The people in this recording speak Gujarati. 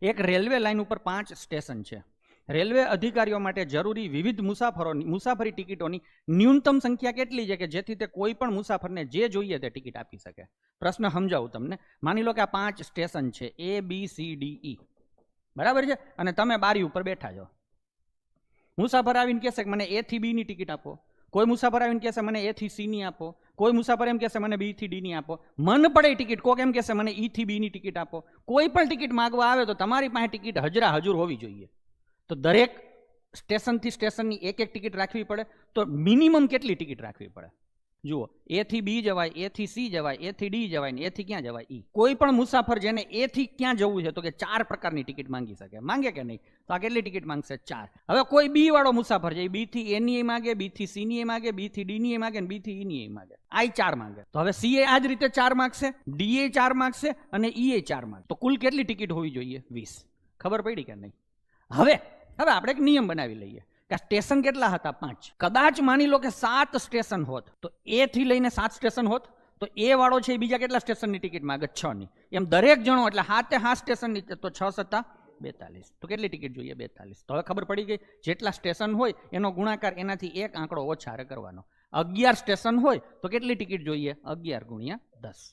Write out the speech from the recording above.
એક રેલવે લાઇન ઉપર 5 સ્ટેશન છે. રેલવે અધિકારીઓ માટે જરૂરી વિવિધ મુસાફરી ટિકિટોની ન્યૂનતમ સંખ્યા કેટલી છે કે જેથી તે કોઈ પણ મુસાફરને જે જોઈએ તે ટિકિટ આપી શકે? પ્રશ્ન સમજાવું તમને. માની લો કે આ 5 સ્ટેશન છે ABCDE, બરાબર છે, અને તમે બારી ઉપર બેઠા છો. મુસાફર આવીને કહેશે કે મને A થી B ની ટિકિટ આપો. કોઈ મુસાફર આવીને કહેશે મને A થી C ની આપો. કોઈ મુસાફર એમ કહેશે મને B થી D ની આપો. મન પડે ટિકિટ, કોક એમ કહેશે મને E થી B ની ટિકિટ આપો. કોઈ પણ ટિકિટ માંગવા આવે તો તમારી પાસે ટિકિટ હજર હોવી જોઈએ. તો દરેક સ્ટેશનથી સ્ટેશનની એક ટિકિટ રાખવી પડે. તો મિનિમમ કેટલી ટિકિટ રાખવી પડે? જુઓ, A થી B જવાય, A થી C જવાય, A થી D જવાય ને A થી ક્યાં જવાય? E. કોઈ પણ મુસાફર જેને A થી ક્યાં જવું છે તો કે 4 પ્રકારની ટિકિટ માંગી શકે. માંગે કે નહીં? તો આ કેટલી ટિકિટ માંગશે? 4. હવે કોઈ B વાળો મુસાફર છે, B થી A ની માગે, B થી C ની માગે, B થી D ની માગે અને B થી E ની માગે. આ 4 માંગે. તો હવે C એ આ જ રીતે 4 માંગશે, D એ 4 માંગશે અને E એ 4 માંગશે. તો કુલ કેટલી ટિકિટ હોવી જોઈએ? 20. ખબર પડી કે નહીં? હવે આપણે એક નિયમ બનાવી લઈએ કે સ્ટેશન કેટલા હતા? 5. કદાચ માની લો કે 7 સ્ટેશન હોત તો A થી લઈને 7 સ્ટેશન હોત તો A વાળો છે બીજા કેટલા સ્ટેશનની ટિકિટ માંગે? 6 ની. એમ દરેક જણો એટલે 7 સ્ટેશનની, તો 6 સત્તા 42. તો કેટલી ટિકિટ જોઈએ? 42. તો હવે ખબર પડી ગઈ, જેટલા સ્ટેશન હોય એનો ગુણાકાર એનાથી એક આંકડો ઓછા કરવાનો. 11 સ્ટેશન હોય તો કેટલી ટિકિટ જોઈએ? 11 × 10.